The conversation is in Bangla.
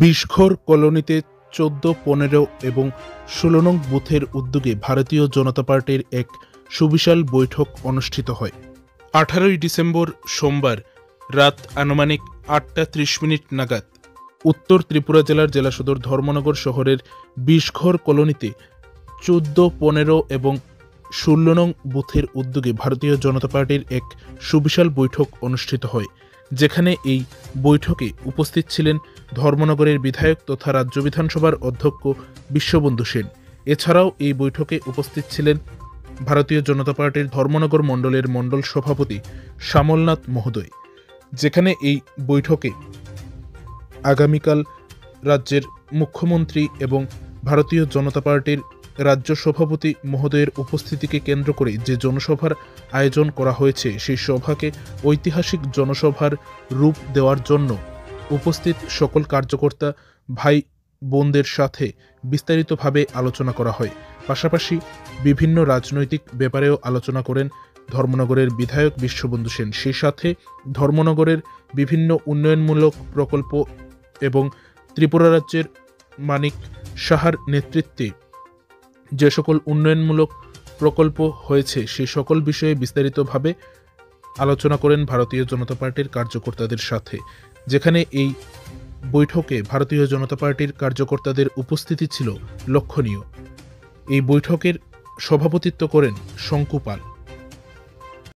বিষঘর কলোনিতে ১৪, ১৫ এবং ১৬ নং বুথের উদ্যোগে ভারতীয় জনতা পার্টির এক সুবিশাল বৈঠক অনুষ্ঠিত হয়। ১৮ ডিসেম্বর সোমবার রাত আনুমানিক ৮টা ৩০ মিনিট নাগাদ উত্তর ত্রিপুরা জেলার জেলা সদর ধর্মনগর শহরের বিষঘর কলোনিতে ১৪, ১৫ এবং ১৬ নং বুথের উদ্যোগে ভারতীয় জনতা পার্টির এক সুবিশাল বৈঠক অনুষ্ঠিত হয়, যেখানে এই বৈঠকে উপস্থিত ছিলেন ধর্মনগরের বিধায়ক তথা রাজ্য বিধানসভার অধ্যক্ষ বিশ্ববন্ধু সেন। এছাড়াও এই বৈঠকে উপস্থিত ছিলেন ভারতীয় জনতা পার্টির ধর্মনগর মণ্ডলের মণ্ডল সভাপতি শ্যামলনাথ মহোদয়। যেখানে এই বৈঠকে আগামীকাল রাজ্যের মুখ্যমন্ত্রী এবং ভারতীয় জনতা পার্টির রাজ্য সভাপতি মহোদয়ের উপস্থিতিকে কেন্দ্র করে যে জনসভার আয়োজন করা হয়েছে, সেই সভাকে ঐতিহাসিক জনসভার রূপ দেওয়ার জন্য উপস্থিত সকল কার্যকর্তা ভাই বোনদের সাথে বিস্তারিতভাবে আলোচনা করা হয়। পাশাপাশি বিভিন্ন রাজনৈতিক ব্যাপারেও আলোচনা করেন ধর্মনগরের বিধায়ক বিশ্ববন্ধু সেন। সেই সাথে ধর্মনগরের বিভিন্ন উন্নয়নমূলক প্রকল্প এবং ত্রিপুরা রাজ্যের মানিক সাহার নেতৃত্বে যে সকল উন্নয়নমূলক প্রকল্প হয়েছে, সেই সকল বিষয়ে বিস্তারিতভাবে আলোচনা করেন ভারতীয় জনতা পার্টির কার্যকর্তাদের সাথে। যেখানে এই বৈঠকে ভারতীয় জনতা পার্টির কার্যকর্তাদের উপস্থিতি ছিল লক্ষণীয়। এই বৈঠকের সভাপতিত্ব করেন শঙ্কু পাল।